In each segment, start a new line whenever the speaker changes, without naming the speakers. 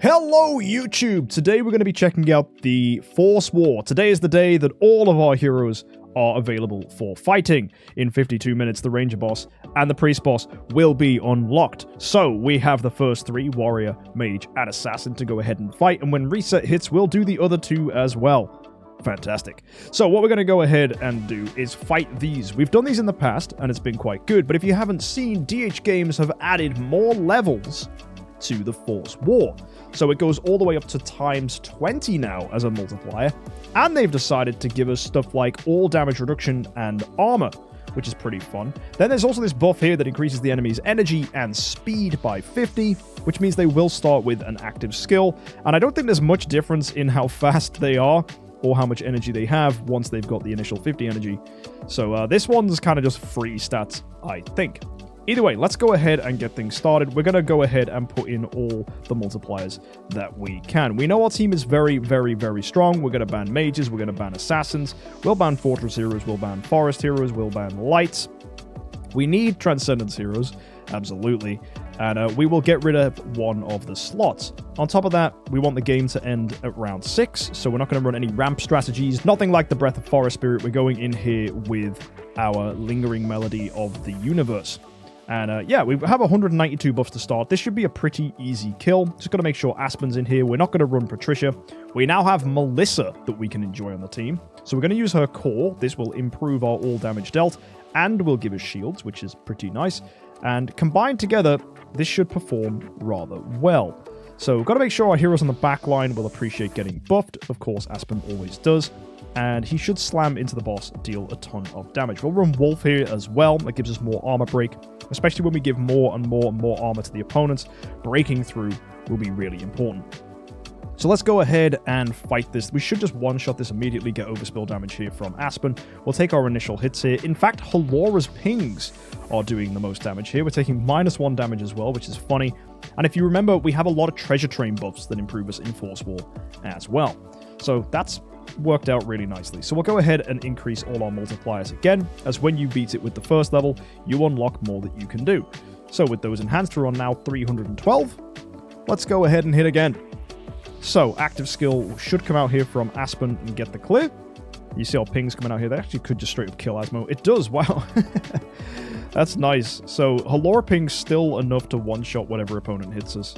Hello YouTube! Today we're going to be checking out the Force War. Today is the day that all of our heroes are available for fighting. In 52 minutes, the Ranger boss and the Priest boss will be unlocked. So we have the first three, Warrior, Mage, and Assassin, to go ahead and fight, and when reset hits, we'll do the other two as well. Fantastic. So what we're going to go ahead and do is fight these. We've done these in the past, and it's been quite good, but if you haven't seen, DH Games have added more levels to the Force War. So it goes all the way up to times 20 now as a multiplier, and they've decided to give us stuff like all damage reduction and armor, which is pretty fun. Then there's also this buff here that increases the enemy's energy and speed by 50, which means they will start with an active skill, and I don't think there's much difference in how fast they are or how much energy they have once they've got the initial 50 energy. So this one's kind of just free stats, I think. Either way, let's go ahead and get things started. We're going to go ahead and put in all the multipliers that we can. We know our team is very, very, very strong. We're going to ban mages. We're going to ban assassins. We'll ban fortress heroes. We'll ban forest heroes. We'll ban lights. We need transcendence heroes. Absolutely. And we will get rid of one of the slots. On top of that, we want the game to end at round 6. So we're not going to run any ramp strategies. Nothing like the Breath of Forest Spirit. We're going in here with our Lingering Melody of the Universe. And yeah, we have 192 buffs to start. This should be a pretty easy kill. Just got to make sure Aspen's in here. We're not going to run Patricia. We now have Melissa that we can enjoy on the team. So we're going to use her core. This will improve our all damage dealt and will give us shields, which is pretty nice. And combined together, this should perform rather well. So we've got to make sure our heroes on the back line will appreciate getting buffed. Of course, Aspen always does. And he should slam into the boss, deal a ton of damage. We'll run Wolf here as well. That gives us more armor break, especially when we give more and more and more armor to the opponents. Breaking through will be really important. So let's go ahead and fight this. We should just one-shot this immediately, get overspill damage here from Aspen. We'll take our initial hits here. In fact, Halora's pings are doing the most damage here. We're taking -1 damage as well, which is funny. And if you remember, we have a lot of treasure train buffs that improve us in Force War as well. So that's worked out really nicely. So we'll go ahead and increase all our multipliers again, as when you beat it with the first level, you unlock more that you can do. So with those enhanced, we're on now 312. Let's go ahead and hit again. So active skill should come out here from Aspen and get the clear. You see our pings coming out here. They actually could just straight up kill Asmo. It does, wow. That's nice. So Halora ping's still enough to one-shot whatever opponent hits us.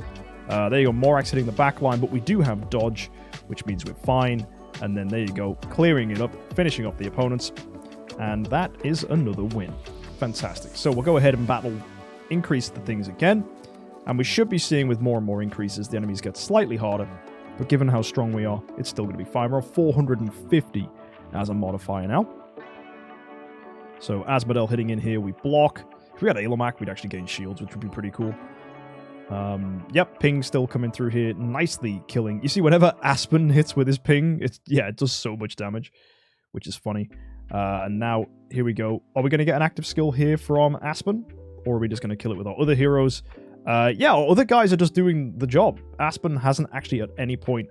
There you go, Morax hitting the back line, but we do have dodge, which means we're fine. And then there you go, clearing it up, finishing off the opponents. And that is another win. Fantastic. So we'll go ahead and battle, increase the things again. And we should be seeing with more and more increases, the enemies get slightly harder. But given how strong we are, it's still going to be fine. We're 450 as a modifier now. So Asmodel hitting in here, we block. If we had Alomak, we'd actually gain shields, which would be pretty cool. Yep, ping still coming through here, nicely killing. You see, whenever Aspen hits with his ping, it does so much damage, which is funny. And now, here we go. Are we going to get an active skill here from Aspen? Or are we just going to kill it with our other heroes? Yeah, our other guys are just doing the job. Aspen hasn't actually at any point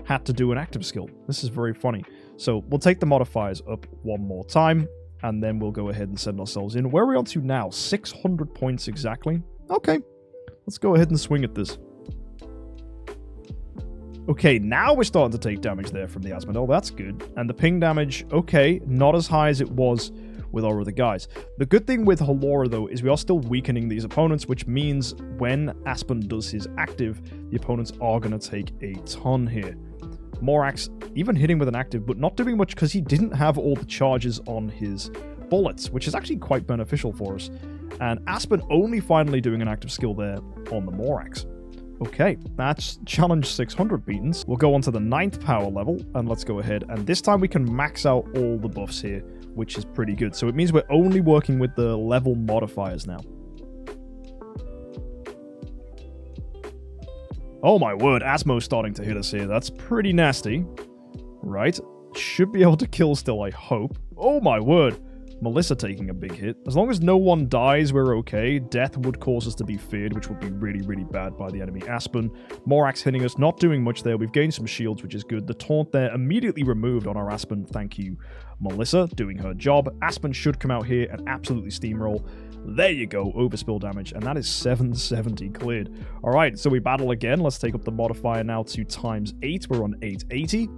had to do an active skill. This is very funny. So we'll take the modifiers up one more time, and then we'll go ahead and send ourselves in. Where are we on to now? 600 points exactly. Okay. Let's go ahead and swing at this. Okay, now we're starting to take damage there from the Asmodel. That's good. And the ping damage, okay, not as high as it was with our other guys. The good thing with Halora, though, is we are still weakening these opponents, which means when Aspen does his active, the opponents are going to take a ton here. Morax, even hitting with an active, but not doing much because he didn't have all the charges on his bullets, which is actually quite beneficial for us. And Aspen only finally doing an active skill there on the Morax. Okay, that's challenge 600 beatings. We'll go on to the 9th power level, and let's go ahead. And this time we can max out all the buffs here, which is pretty good. So it means we're only working with the level modifiers now. Oh my word, Asmo's starting to hit us here. That's pretty nasty. Right, should be able to kill still, I hope. Oh my word. Melissa taking a big hit. As long as no one dies, we're okay. Death would cause us to be feared, which would be really, really bad by the enemy. Aspen, Morax hitting us, not doing much there. We've gained some shields, which is good. The taunt there immediately removed on our Aspen. Thank you, Melissa doing her job. Aspen should come out here and absolutely steamroll. There you go, overspill damage, and that is 770 cleared. All right, so we battle again. Let's take up the modifier now to ×8. We're on 880.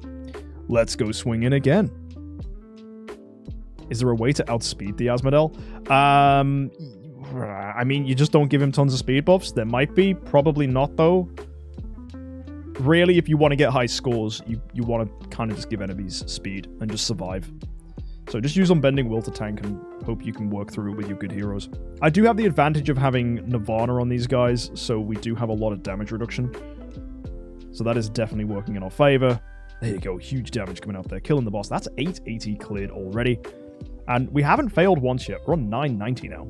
Let's go swing in again. Is there a way to outspeed the Asmodel? I mean, you just don't give him tons of speed buffs. There might be, probably not though. Really, if you want to get high scores, you want to kind of just give enemies speed and just survive. So just use Unbending Will to tank and hope you can work through it with your good heroes. I do have the advantage of having Nirvana on these guys, so we do have a lot of damage reduction. So that is definitely working in our favor. There you go, huge damage coming out there, killing the boss. That's 880 cleared already. And we haven't failed once yet. We're on 990 now.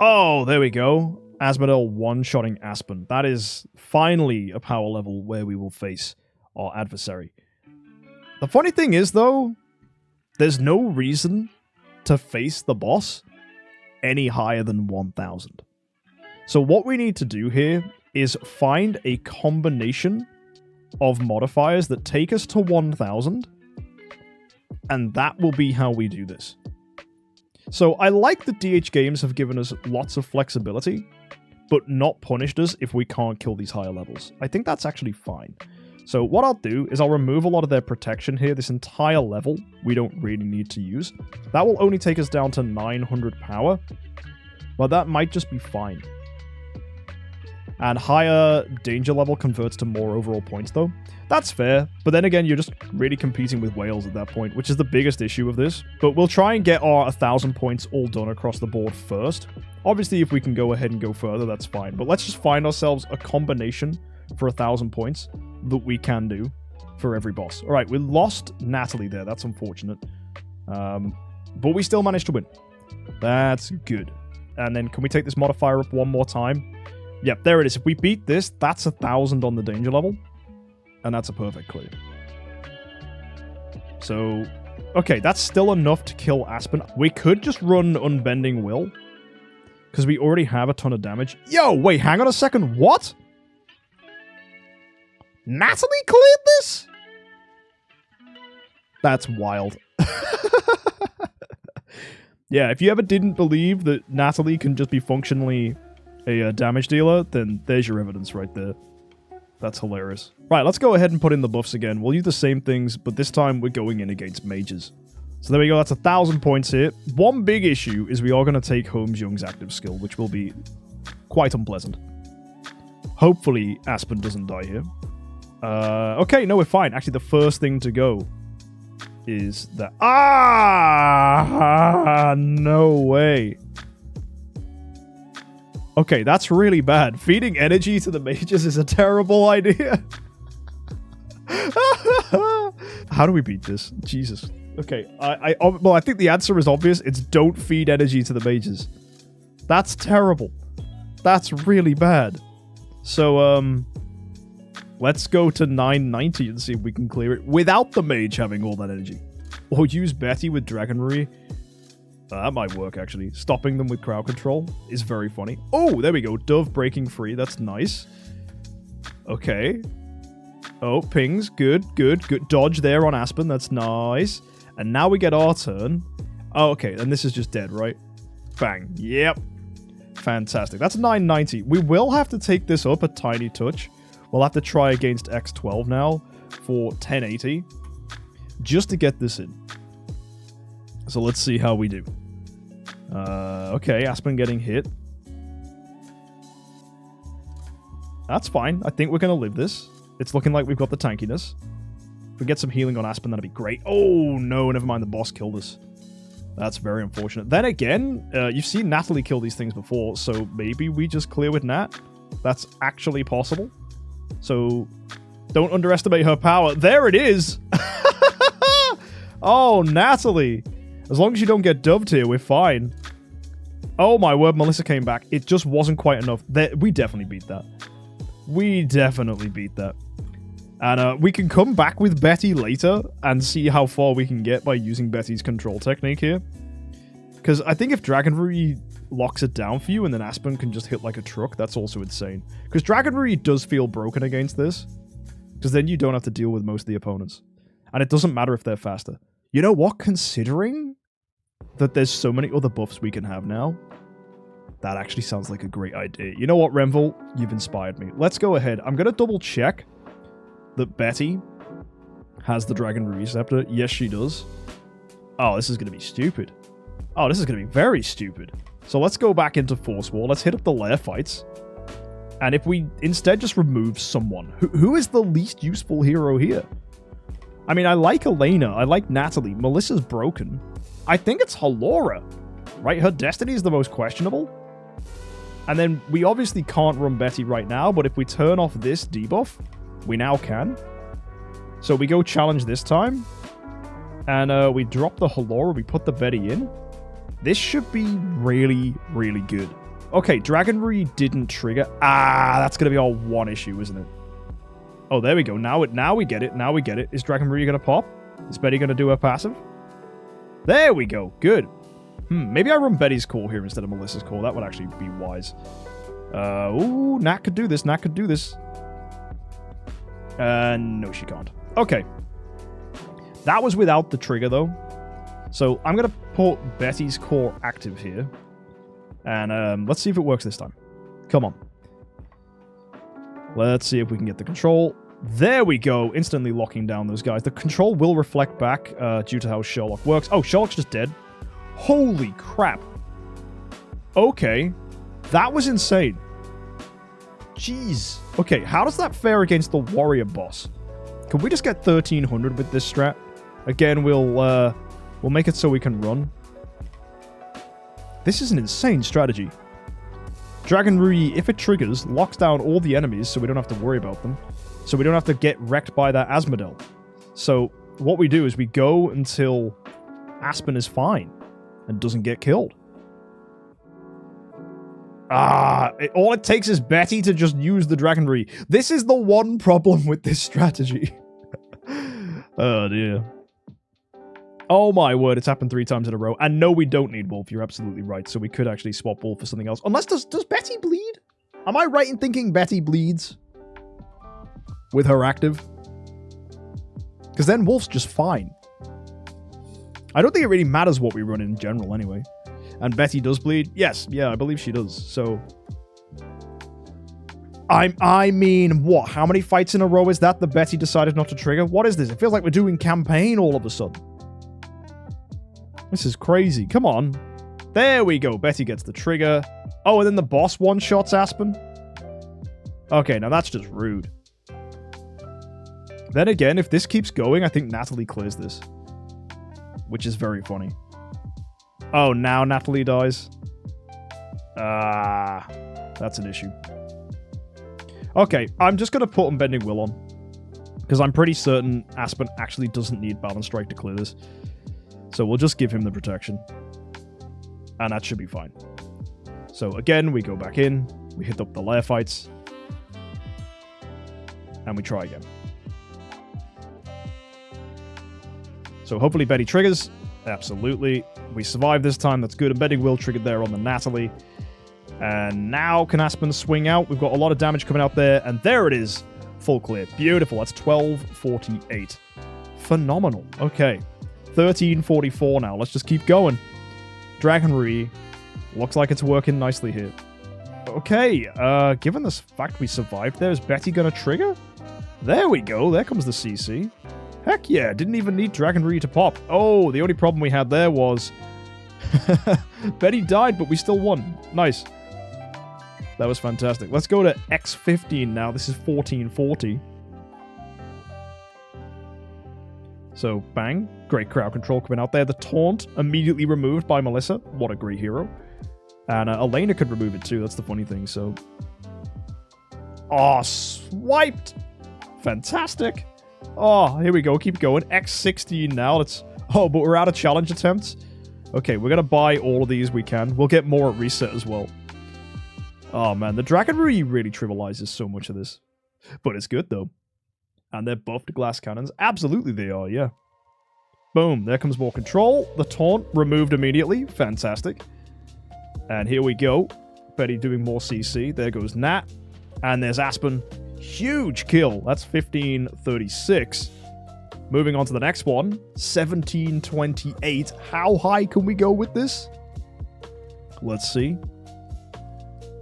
Oh, there we go. Asmodel one-shotting Aspen. That is finally a power level where we will face our adversary. The funny thing is, though, there's no reason to face the boss any higher than 1000. So what we need to do here is find a combination of modifiers that take us to 1000, and that will be how we do this. So I like that DH Games have given us lots of flexibility, but not punished us if we can't kill these higher levels. I think that's actually fine. So what I'll do is I'll remove a lot of their protection here. This entire level we don't really need to use. That will only take us down to 900 power, but that might just be fine. And higher danger level converts to more overall points though. That's fair, but then again, you're just really competing with whales at that point, which is the biggest issue of this. But we'll try and get our 1000 points all done across the board first. Obviously, if we can go ahead and go further, that's fine. But let's just find ourselves a combination for 1000 points that we can do for every boss. All right, we lost Natalie there. That's unfortunate. But we still managed to win. That's good. And then can we take this modifier up one more time? Yep, there it is. If we beat this, that's 1000 on the danger level. And that's a perfect clear. So, okay, that's still enough to kill Aspen. We could just run Unbending Will, because we already have a ton of damage. Yo, wait, hang on a second. What? Natalie cleared this? That's wild. Yeah, if you ever didn't believe that Natalie can just be functionally a damage dealer, then there's your evidence right there. That's hilarious. Right, let's go ahead and put in the buffs again. We'll use the same things, but this time we're going in against mages. So there we go, that's 1000 points here. One big issue is we are going to take Holmes Young's active skill, which will be quite unpleasant. Hopefully Aspen doesn't die here. Okay, no, we're fine. Actually, the first thing to go is that... Ah! No way. Okay, that's really bad. Feeding energy to the mages is a terrible idea. How do we beat this? Jesus. Okay, well, I think the answer is obvious. It's don't feed energy to the mages. That's terrible. That's really bad. So, let's go to 990 and see if we can clear it without the mage having all that energy. Or use Betty with Dragon Ruyi. That might work, actually. Stopping them with crowd control is very funny. Oh, there we go. Dove breaking free. That's nice. Okay. Oh, pings. Good, good, good. Dodge there on Aspen. That's nice. And now we get our turn. Oh, okay. And this is just dead, right? Bang. Yep. Fantastic. That's 990. We will have to take this up a tiny touch. We'll have to try against X12 now for 1080. Just to get this in. So let's see how we do. Okay, Aspen getting hit. That's fine. I think we're going to live this. It's looking like we've got the tankiness. If we get some healing on Aspen, that'd be great. Oh, no, never mind. The boss killed us. That's very unfortunate. Then again, you've seen Natalie kill these things before, so maybe we just clear with Nat. That's actually possible. So don't underestimate her power. There it is! Oh, Natalie! As long as you don't get dubbed here, we're fine. Oh my word, Melissa came back. It just wasn't quite enough. We definitely beat that. We definitely beat that. And we can come back with Betty later and see how far we can get by using Betty's control technique here. Because I think if Dragon Ruyi locks it down for you and then Aspen can just hit like a truck, that's also insane. Because Dragon Ruyi does feel broken against this. Because then you don't have to deal with most of the opponents. And it doesn't matter if they're faster. You know what? Considering that there's so many other buffs we can have now, that actually sounds like a great idea. You know what, Renville? You've inspired me. Let's go ahead. I'm going to double check that Betty has the Dragon Ruyi Scepter. Yes, she does. Oh, this is going to be stupid. Oh, this is going to be very stupid. So let's go back into forcewar. Let's hit up the lair fights. And if we instead just remove someone, who is the least useful hero here? I mean, I like Elena. I like Natalie. Melissa's broken. I think it's Halora, right? Her destiny is the most questionable. And then we obviously can't run Betty right now, but if we turn off this debuff, we now can. So we go challenge this time. And we drop the Halora, we put the Betty in. This should be really, really good. Okay, Dragon Ruyi didn't trigger. Ah, that's going to be our one issue, isn't it? Oh, there we go. Now we get it. Now we get it. Is Dragon Ruyi going to pop? Is Betty going to do her passive? There we go. Good. Maybe I run Betty's core here instead of Melissa's core. That would actually be wise. Ooh, Nat could do this. Nat could do this. No, she can't. Okay. That was without the trigger, though. So I'm going to put Betty's core active here. And let's see if it works this time. Come on. Let's see if we can get the control. There we go. Instantly locking down those guys. The control will reflect back due to how Sherlock works. Oh, Sherlock's just dead. Holy crap. Okay. That was insane. Jeez. Okay, how does that fare against the warrior boss? Can we just get 1300 with this strat? Again, we'll make it so we can run. This is an insane strategy. Dragon Ruyi, if it triggers, locks down all the enemies so we don't have to worry about them. So we don't have to get wrecked by that Asmodel. So what we do is we go until Aspen is fine and doesn't get killed. All it takes is Betty to just use the Dragon Ruyi. This is the one problem with this strategy. Oh dear. Oh my word, it's happened 3 times in a row. And no, we don't need Wolf. You're absolutely right. So we could actually swap Wolf for something else. Unless, does Betty bleed? Am I right in thinking Betty bleeds with her active? Because then Wolf's just fine. I don't think it really matters what we run in general anyway. And Betty does bleed? Yes, yeah, I believe she does. So I mean, what? How many fights in a row is that Betty decided not to trigger? What is this? It feels like we're doing campaign all of a sudden. This is crazy. Come on. There we go. Betty gets the trigger. Oh, and then the boss one-shots Aspen? Okay, now that's just rude. Then again, if this keeps going, I think Natalie clears this. Which is very funny. Oh, now Natalie dies? That's an issue. Okay, I'm just going to put Unbending Will on. Because I'm pretty certain Aspen actually doesn't need Balance Strike to clear this. So we'll just give him the protection. And that should be fine. So again, we go back in. We hit up the lair fights. And we try again. So hopefully Betty triggers. Absolutely. We survive this time. That's good. Unbending Will triggered there on the Natalie. And now can Aspen swing out? We've got a lot of damage coming out there. And there it is. Full clear. Beautiful. That's 1248. Phenomenal. Okay. 1344 now. Let's just keep going. Dragon Ruyi. Looks like it's working nicely here. Okay. Given the fact we survived there, is Betty going to trigger? There we go. There comes the CC. Heck yeah. Didn't even need Dragon Ruyi to pop. Oh, the only problem we had there was Betty died, but we still won. Nice. That was fantastic. Let's go to X15 now. This is 1440. So, bang. Great crowd control coming out there. The taunt immediately removed by Melissa. What a great hero. And Elena could remove it too. That's the funny thing. So, oh, swiped. Fantastic. Oh, here we go. Keep going. X16 now. Let's... Oh, but we're out of challenge attempts. Okay, we're going to buy all of these we can. We'll get more at reset as well. Oh, man. The Dragon Ruyi really trivializes so much of this. But it's good, though. And they're buffed glass cannons. Absolutely they are, yeah. Boom. There comes more control. The taunt removed immediately. Fantastic. And here we go. Betty doing more CC. There goes Nat. And there's Aspen. Huge kill. That's 1536. Moving on to the next one. 1728. How high can we go with this? Let's see.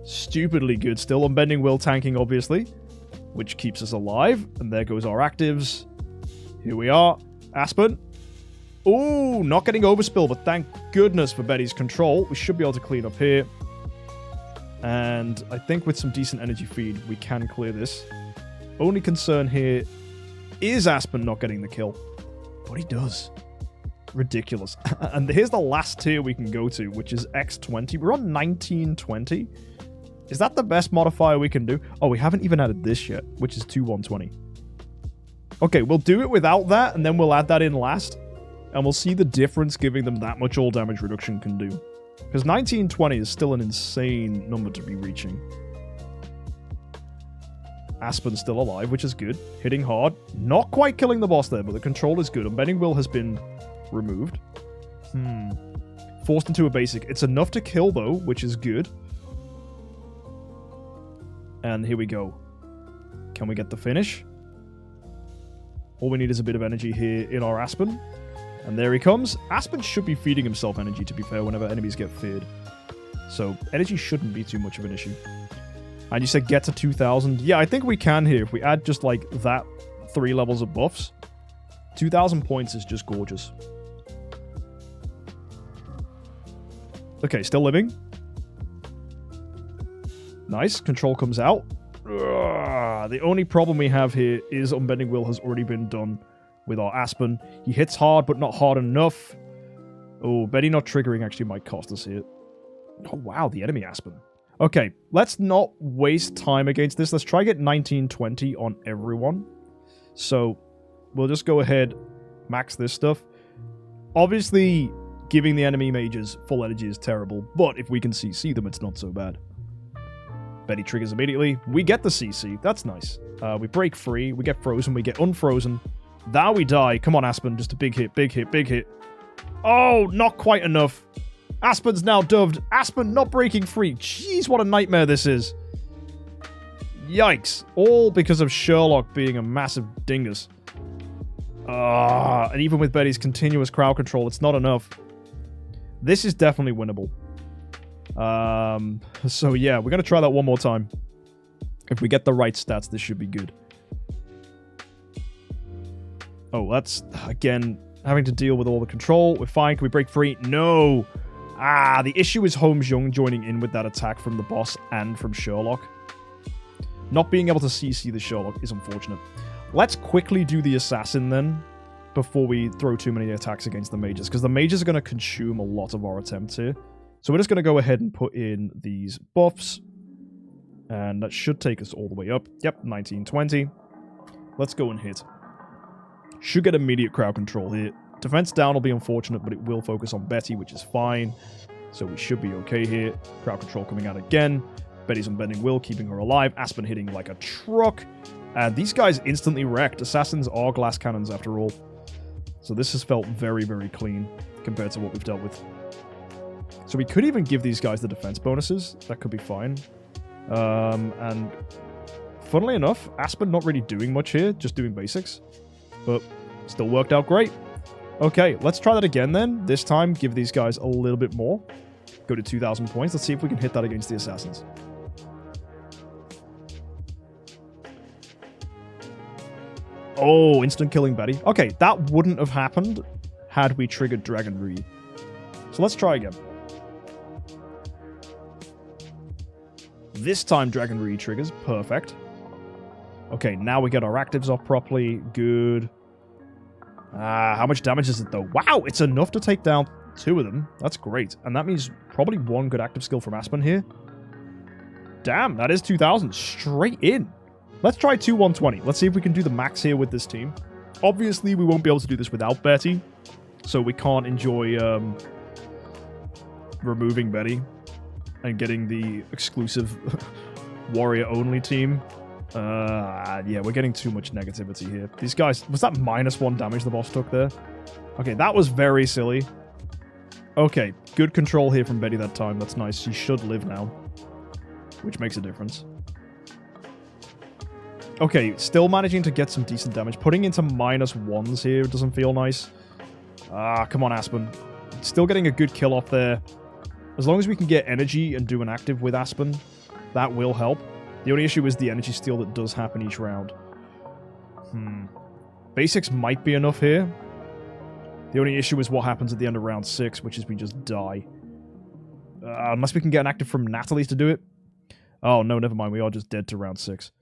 Stupidly good still. Unbending Will tanking, obviously, which keeps us alive. And there goes our actives. Here we are. Aspen. Ooh, not getting overspill, but thank goodness for Betty's control. We should be able to clean up here. And I think with some decent energy feed, we can clear this. Only concern here is Aspen not getting the kill. But he does. Ridiculous. And here's the last tier we can go to, which is X20. We're on 1920. Is that the best modifier we can do? Oh, we haven't even added this yet, which is 2120. Okay, we'll do it without that, and then we'll add that in last. And we'll see the difference giving them that much all damage reduction can do. Because 1920 is still an insane number to be reaching. Aspen's still alive, which is good. Hitting hard. Not quite killing the boss there, but the control is good. Unbending Will has been removed. Forced into a basic. It's enough to kill, though, which is good. And here we go. Can we get the finish? All we need is a bit of energy here in our Aspen. And there he comes. Aspen should be feeding himself energy, to be fair, whenever enemies get feared. So energy shouldn't be too much of an issue. And you said get to 2,000. Yeah, I think we can here. If we add just like that 3 levels of buffs, 2,000 points is just gorgeous. Okay, still living. Nice. Control comes out. The only problem we have here is Unbending Will has already been done with our Aspen. He hits hard, but not hard enough. Oh, Betty not triggering actually might cost us here. Oh, wow, the enemy Aspen. Okay, let's not waste time against this. Let's try get 1920 on everyone. So, we'll just go ahead, max this stuff. Obviously, giving the enemy mages full energy is terrible, but if we can CC them, it's not so bad. Betty triggers immediately. We get the CC. That's nice. We break free. We get frozen. We get unfrozen. Now we die. Come on, Aspen. Just a big hit, big hit, big hit. Oh, not quite enough. Aspen's now dubbed. Aspen not breaking free. Jeez, what a nightmare this is. Yikes. All because of Sherlock being a massive dingus. And even with Betty's continuous crowd control, it's not enough. This is definitely winnable. So yeah, we're going to try that one more time. If we get the right stats, this should be good. Oh, that's, again, having to deal with all the control. We're fine. Can we break free? No. The issue is Holmes Young joining in with that attack from the boss and from Sherlock. Not being able to CC the Sherlock is unfortunate. Let's quickly do the assassin then, before we throw too many attacks against the mages, because the mages are going to consume a lot of our attempts here. So we're just going to go ahead and put in these buffs. And that should take us all the way up. Yep, 1920. Let's go and hit. Should get immediate crowd control here. Defense down will be unfortunate, but it will focus on Betty, which is fine. So we should be okay here. Crowd control coming out again. Betty's Unbending Will, keeping her alive. Aspen hitting like a truck. And these guys instantly wrecked. Assassins are glass cannons after all. So this has felt very, very clean compared to what we've dealt with. So we could even give these guys the defense bonuses. That could be fine. And funnily enough, Aspen not really doing much here, just doing basics. But still worked out great. Okay, let's try that again then. This time, give these guys a little bit more. Go to 2,000 points. Let's see if we can hit that against the assassins. Oh, instant killing Betty. Okay, that wouldn't have happened had we triggered Dragon Ruyi. So let's try again. This time Dragon Ruyi triggers. Perfect. Okay, now we get our actives off properly. Good. How much damage is it though? Wow, it's enough to take down 2 of them. That's great. And that means probably 1 good active skill from Aspen here. Damn, that is 2,000. Straight in. Let's try 120. Let's see if we can do the max here with this team. Obviously, we won't be able to do this without Betty. So we can't enjoy removing Betty and getting the exclusive warrior-only team. Yeah, we're getting too much negativity here. These guys... Was that -1 damage the boss took there? Okay, that was very silly. Okay, good control here from Betty that time. That's nice. She should live now. Which makes a difference. Okay, still managing to get some decent damage. Putting into -1s here doesn't feel nice. Ah, come on, Aspen. Still getting a good kill off there. As long as we can get energy and do an active with Aspen, that will help. The only issue is the energy steal that does happen each round. Basics might be enough here. The only issue is what happens at the end of round 6, which is we just die. Unless we can get an active from Natalie's to do it. Oh, no, never mind. We are just dead to round 6.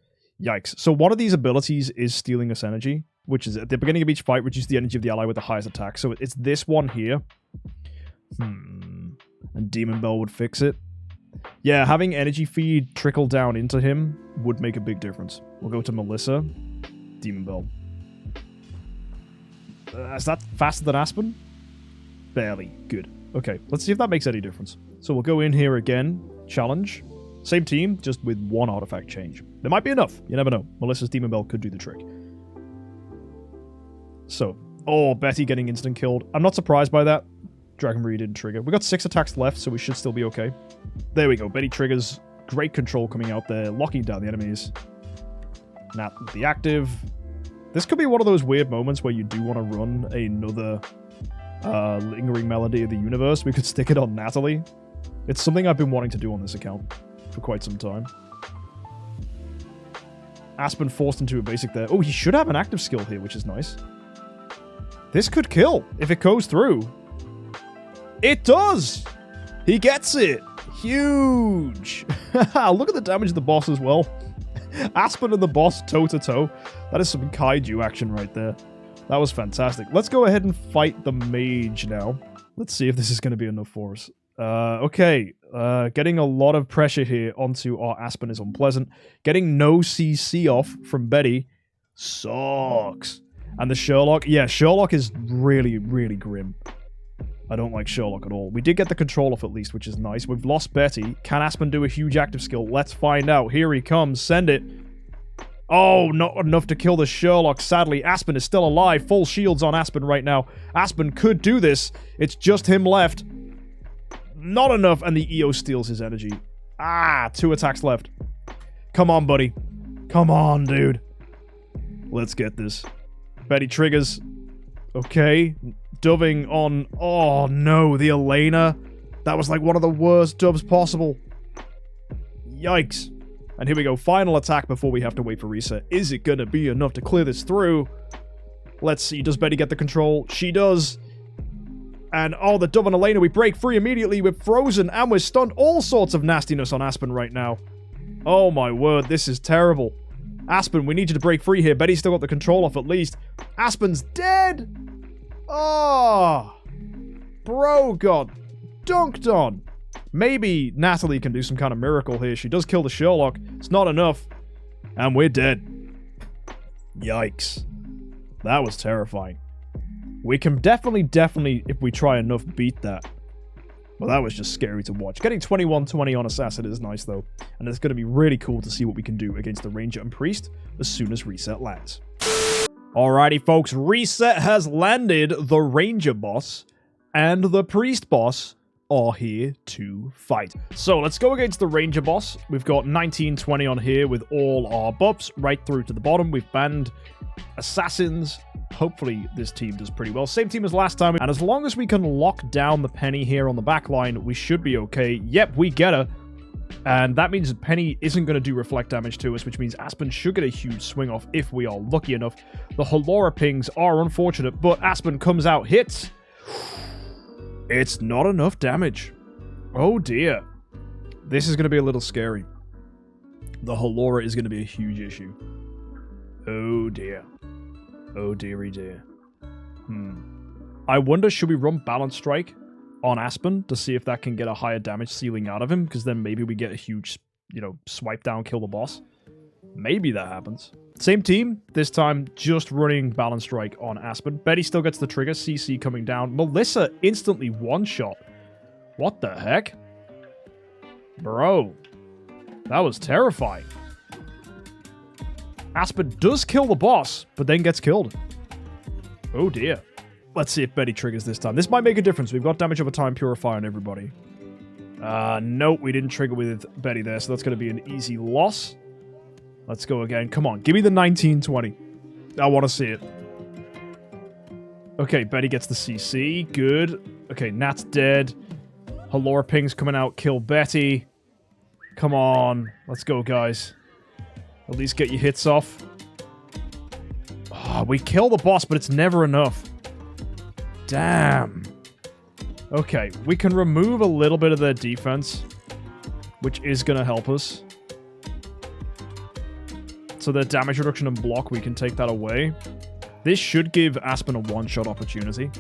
Yikes. So one of these abilities is stealing us energy, which is at the beginning of each fight, reduce the energy of the ally with the highest attack. So it's this one here. And Demon Bell would fix it. Yeah, having energy feed trickle down into him would make a big difference. We'll go to Melissa. Demon Bell. Is that faster than Aspen? Barely. Good. Okay, let's see if that makes any difference. So we'll go in here again. Challenge. Same team, just with one artifact change. There might be enough. You never know. Melissa's Demon Bell could do the trick. So, oh, Betty getting instant killed. I'm not surprised by that. Dragon Ruyi didn't trigger. We got 6 attacks left, so we should still be okay. There we go. Betty triggers. Great control coming out there, locking down the enemies. Nat with the active. This could be one of those weird moments where you do want to run another lingering melody of the universe. We could stick it on Natalie. It's something I've been wanting to do on this account for quite some time. Aspen forced into a basic there. Oh, he should have an active skill here, which is nice. This could kill if it goes through. It does! He gets it! Huge! Look at the damage of the boss as well. Aspen and the boss toe-to-toe. That is some kaiju action right there. That was fantastic. Let's go ahead and fight the mage now. Let's see if this is going to be enough for us. Okay. Getting a lot of pressure here onto our Aspen is unpleasant. Getting no CC off from Betty sucks. And the Sherlock, yeah, Sherlock is really, really grim. I don't like Sherlock at all. We did get the control off at least, which is nice. We've lost Betty. Can Aspen do a huge active skill? Let's find out. Here he comes. Send it. Oh, not enough to kill the Sherlock. Sadly, Aspen is still alive. Full shields on Aspen right now. Aspen could do this. It's just him left. Not enough, and the EO steals his energy. Ah, 2 attacks left. Come on, buddy. Come on, dude. Let's get this. Betty triggers. Okay. Doving on... Oh, no. The Elena. That was like one of the worst dubs possible. Yikes. And here we go. Final attack before we have to wait for reset. Is it going to be enough to clear this through? Let's see. Does Betty get the control? She does. And, oh, the dove on Elena. We break free immediately. We're frozen and we're stunned. All sorts of nastiness on Aspen right now. Oh, my word. This is terrible. Aspen, we need you to break free here. Betty's still got the control off at least. Aspen's dead! Oh! Bro got dunked on. Maybe Natalie can do some kind of miracle here. She does kill the Sherlock. It's not enough. And we're dead. Yikes. That was terrifying. We can definitely, if we try enough, beat that. Well, that was just scary to watch. Getting 21-20 on Assassin is nice, though. And it's going to be really cool to see what we can do against the Ranger and Priest as soon as reset lands. Alrighty, folks. Reset has landed. The Ranger boss and the Priest boss are here to fight. So let's go against the Ranger boss. We've got 19-20 on here with all our buffs right through to the bottom. We've banned Assassins. Hopefully this team does pretty well. Same team as last time. And as long as we can lock down the Penny here on the back line, we should be okay. Yep, we get her. And that means that Penny isn't going to do reflect damage to us, which means Aspen should get a huge swing off if we are lucky enough. The Halora pings are unfortunate, but Aspen comes out, hits. It's not enough damage. Oh dear. This is going to be a little scary. The Halora is going to be a huge issue. Oh dear. Oh dearie dear. I wonder, should we run Balance Strike on Aspen to see if that can get a higher damage ceiling out of him? Because then maybe we get a huge, swipe down, kill the boss. Maybe that happens. Same team, this time just running Balance Strike on Aspen. Betty still gets the trigger, CC coming down. Melissa instantly one-shot. What the heck? Bro. That was terrifying. Aspen does kill the boss, but then gets killed. Oh dear. Let's see if Betty triggers this time. This might make a difference. We've got damage over time purifier on everybody. Nope, we didn't trigger with Betty there, so that's going to be an easy loss. Let's go again. Come on, give me the 1920. I want to see it. Okay, Betty gets the CC. Good. Okay, Nat's dead. Halora Ping's coming out. Kill Betty. Come on. Let's go, guys. At least get your hits off. Oh, we kill the boss, but it's never enough. Damn. Okay, we can remove a little bit of their defense, which is going to help us. So their damage reduction and block, we can take that away. This should give Aspen a one-shot opportunity.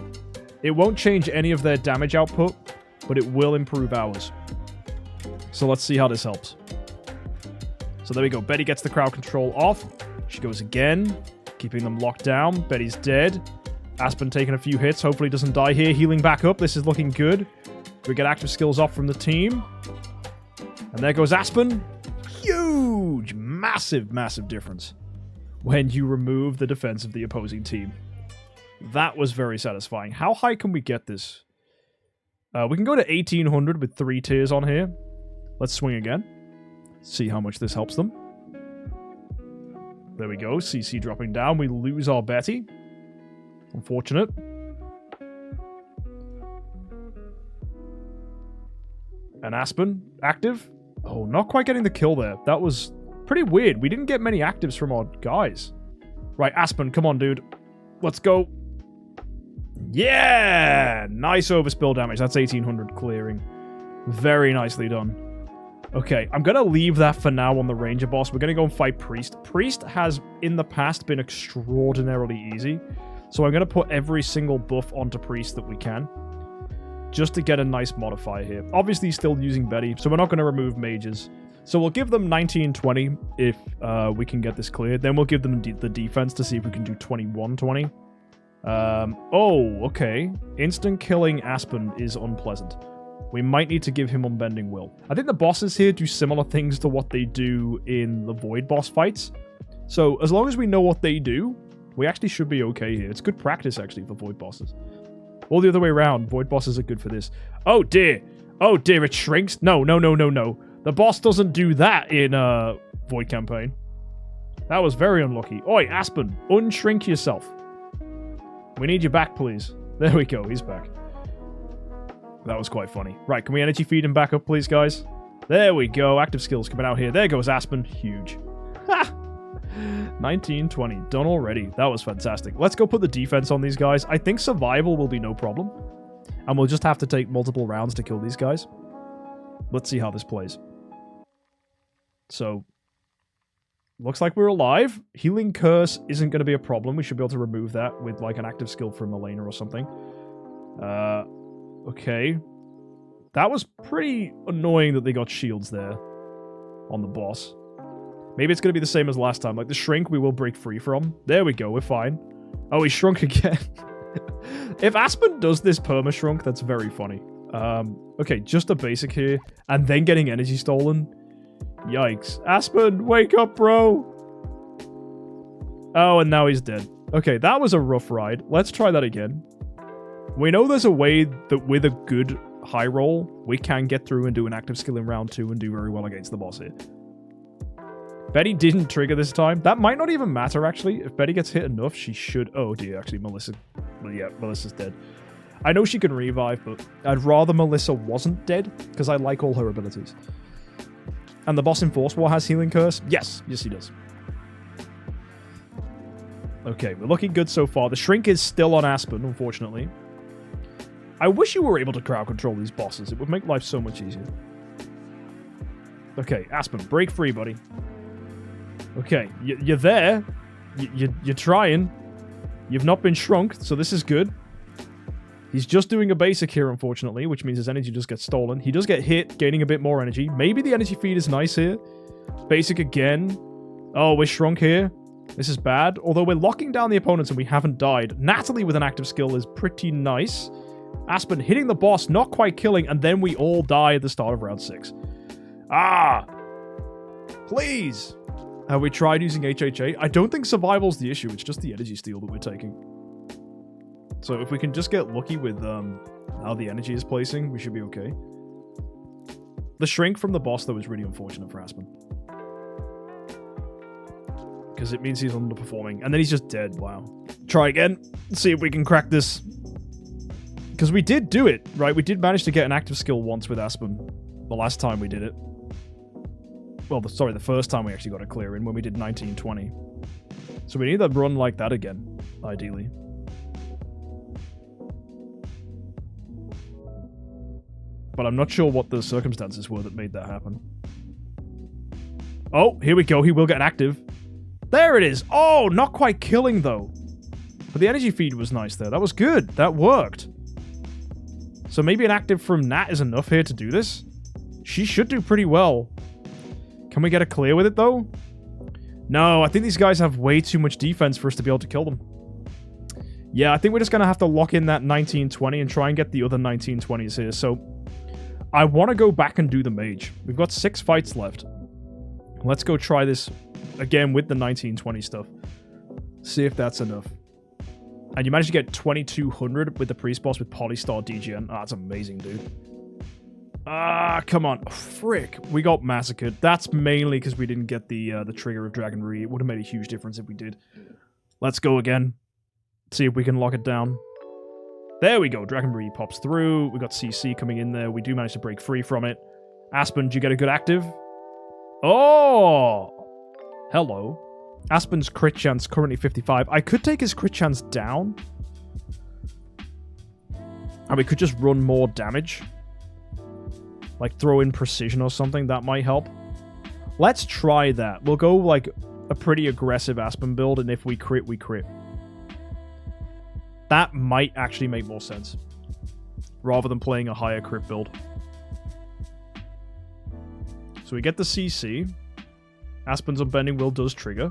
It won't change any of their damage output, but it will improve ours. So let's see how this helps. So there we go. Betty gets the crowd control off. She goes again, keeping them locked down. Betty's dead. Aspen taking a few hits. Hopefully doesn't die here. Healing back up. This is looking good. We get active skills off from the team. And there goes Aspen. Huge, massive, massive difference when you remove the defense of the opposing team. That was very satisfying. How high can we get this? We can go to 1800 with 3 tiers on here. Let's swing again. See how much this helps them. There we go. CC dropping down. We lose our Betty. Unfortunate. And Aspen, active. Oh, not quite getting the kill there. That was pretty weird. We didn't get many actives from our guys. Right, Aspen, come on, dude. Let's go. Yeah! Nice overspill damage. That's 1800 clearing. Very nicely done. Okay, I'm going to leave that for now on the Ranger boss. We're going to go and fight Priest. Priest has, in the past, been extraordinarily easy. So I'm going to put every single buff onto Priest that we can, just to get a nice modifier here. Obviously, still using Betty, so we're not going to remove mages. So we'll give them 1920 if we can get this cleared. Then we'll give them the defense to see if we can do 2120. Oh, okay. Instant killing Aspen is unpleasant. We might need to give him Unbending Will. I think the bosses here do similar things to what they do in the Void boss fights. So as long as we know what they do, we actually should be okay here. It's good practice, actually, for Void bosses. Or the other way around. Void bosses are good for this. Oh, dear. Oh, dear. It shrinks. No, no, no, no, no. The boss doesn't do that in Void campaign. That was very unlucky. Oi, Aspen. Unshrink yourself. We need you back, please. There we go. He's back. That was quite funny. Right, can we energy feed him back up, please, guys? There we go. Active skills coming out here. There goes Aspen. Huge. Ha! 1920. Done already. That was fantastic. Let's go put the defense on these guys. I think survival will be no problem. And we'll just have to take multiple rounds to kill these guys. Let's see how this plays. So, looks like we're alive. Healing Curse isn't going to be a problem. We should be able to remove that with like an active skill from Elena or something. Okay. That was pretty annoying that they got shields there on the boss. Maybe it's going to be the same as last time. Like the shrink we will break free from. There we go. We're fine. Oh, he shrunk again. If Aspen does this perma-shrunk, that's very funny. Okay, just a basic here. And then getting energy stolen. Yikes. Aspen, wake up, bro. Oh, and now he's dead. Okay, that was a rough ride. Let's try that again. We know there's a way that with a good high roll, we can get through and do an active skill in round 2 and do very well against the boss here. Betty didn't trigger this time. That might not even matter, actually. If Betty gets hit enough, she should... Oh, dear. Actually, Melissa... Well, yeah, Melissa's dead. I know she can revive, but I'd rather Melissa wasn't dead, because I like all her abilities. And the boss in forcewar has Healing Curse? Yes. Yes, he does. Okay, we're looking good so far. The shrink is still on Aspen, unfortunately. I wish you were able to crowd control these bosses. It would make life so much easier. Okay, Aspen, break free, buddy. Okay, you're there. You're trying. You've not been shrunk, so this is good. He's just doing a basic here, unfortunately, which means his energy just gets stolen. He does get hit, gaining a bit more energy. Maybe the energy feed is nice here. Basic again. Oh, we're shrunk here. This is bad. Although we're locking down the opponents and we haven't died. Natalie with an active skill is pretty nice. Aspen hitting the boss, not quite killing, and then we all die at the start of round 6. Ah! Please! Have we tried using HHA? I don't think survival's the issue, it's just the energy steal that we're taking. So if we can just get lucky with how the energy is placing, we should be okay. The shrink from the boss, though, is really unfortunate for Aspen. because it means he's underperforming. And then he's just dead. Wow. Try again. See if we can crack this. Because we did do it, right? We did manage to get an active skill once with Aspen. The last time we did it. Well, sorry, the first time we actually got a clear in when we did 1920. So we need to run like that again, ideally. But I'm not sure what the circumstances were that made that happen. Oh, here we go. He will get an active. There it is. Oh, not quite killing, though. But the energy feed was nice there. That was good. That worked. So maybe an active from Nat is enough here to do this? She should do pretty well. Can we get a clear with it, though? No, I think these guys have way too much defense for us to be able to kill them. Yeah, I think we're just going to have to lock in that 1920 and try and get the other 1920s here. So I want to go back and do the mage. We've got 6 fights left. Let's go try this again with the 1920 stuff. See if that's enough. And you managed to get 2200 with the priest boss with Polystar DGN. Oh, that's amazing, dude. Ah, come on. Oh, frick. We got massacred. That's mainly because we didn't get the trigger of Dragon Ruyi. It would have made a huge difference if we did. Let's go again. See if we can lock it down. There we go. Dragon Ruyi pops through. We got CC coming in there. We do manage to break free from it. Aspen, did you get a good active? Oh! Hello. Aspen's crit chance currently 55. I could take his crit chance down. And we could just run more damage. Like throw in precision or something. That might help. Let's try that. We'll go like a pretty aggressive Aspen build. And if we crit, we crit. That might actually make more sense. Rather than playing a higher crit build. So we get the CC. Aspen's Unbending Will does trigger.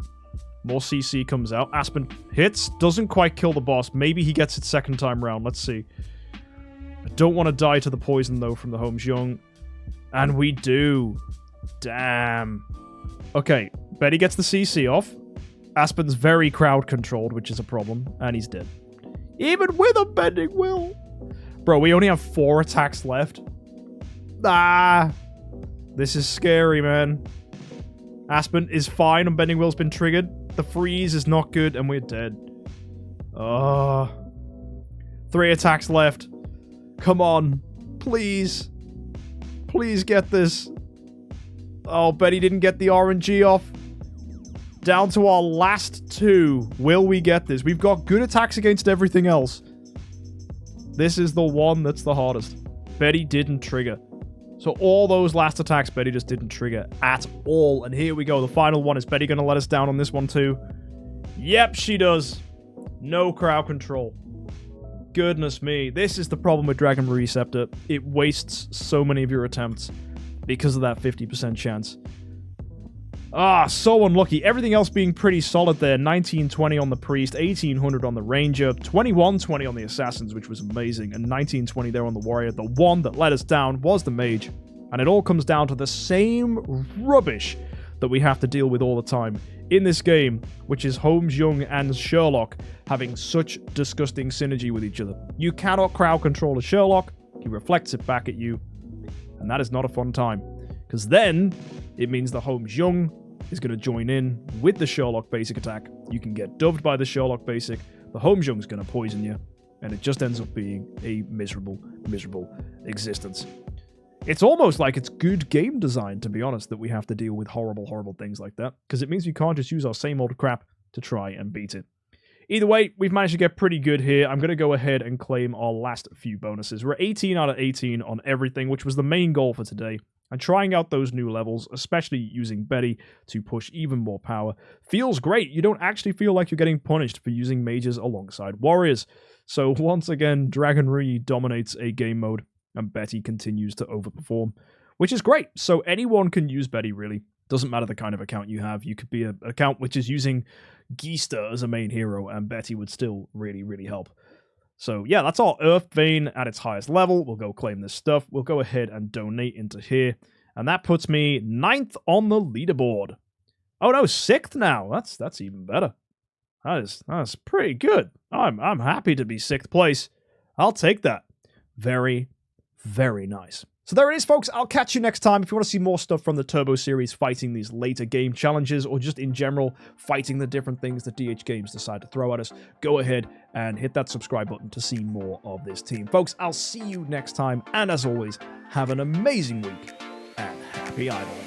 More CC comes out. Aspen hits. Doesn't quite kill the boss. Maybe he gets it second time round. Let's see. I don't want to die to the poison, though, from the MKxJUMP. And we do. Damn. Okay. Betty gets the CC off. Aspen's very crowd-controlled, which is a problem. And he's dead. Even with Unbending Will. Bro, we only have 4 attacks left. Ah. This is scary, man. Aspen is fine. Unbending Will's been triggered. The freeze is not good, and we're dead. 3 attacks left. Come on. Please. Please get this. Oh, Betty didn't get the RNG off. Down to our last 2. Will we get this? We've got good attacks against everything else. This is the one that's the hardest. Betty didn't trigger. So all those last attacks, Betty just didn't trigger at all. And here we go. The final one. Is Betty going to let us down on this one too? Yep, she does. No crowd control. Goodness me. This is the problem with Dragon Ruyi Scepter. It wastes so many of your attempts because of that 50% chance. Ah, so unlucky. Everything else being pretty solid there. 1920 on the Priest, 1800 on the Ranger, 2120 on the Assassins, which was amazing, and 1920 there on the Warrior. The one that let us down was the Mage. And it all comes down to the same rubbish that we have to deal with all the time in this game, which is MKxJUMP and Sherlock having such disgusting synergy with each other. You cannot crowd control a Sherlock. He reflects it back at you. And that is not a fun time. Because then it means the MKxJUMP is going to join in with the Sherlock basic attack. You can get dubbed by the Sherlock basic. The MKxJUMP is going to poison you. And it just ends up being a miserable, miserable existence. It's almost like it's good game design, to be honest, that we have to deal with horrible, horrible things like that. Because it means we can't just use our same old crap to try and beat it. Either way, we've managed to get pretty good here. I'm going to go ahead and claim our last few bonuses. We're 18 out of 18 on everything, which was the main goal for today. And trying out those new levels, especially using Betty to push even more power, feels great. You don't actually feel like you're getting punished for using mages alongside warriors. So once again, Dragon Ruyi dominates a game mode, and Betty continues to overperform, which is great. So anyone can use Betty, really. Doesn't matter the kind of account you have. You could be an account which is using Geista as a main hero, and Betty would still really, really help. So yeah, that's our Earth Vein at its highest level. We'll go claim this stuff. We'll go ahead and donate into here. And that puts me 9th on the leaderboard. Oh no, 6th now. That's even better. That's pretty good. I'm happy to be 6th place. I'll take that. Very Very nice. So there it is, folks. I'll catch you next time. If you want to see more stuff from the Turbo series, fighting these later game challenges, or just in general, fighting the different things that DH Games decide to throw at us, go ahead and hit that subscribe button to see more of this team. Folks, I'll see you next time. And as always, have an amazing week and happy idling.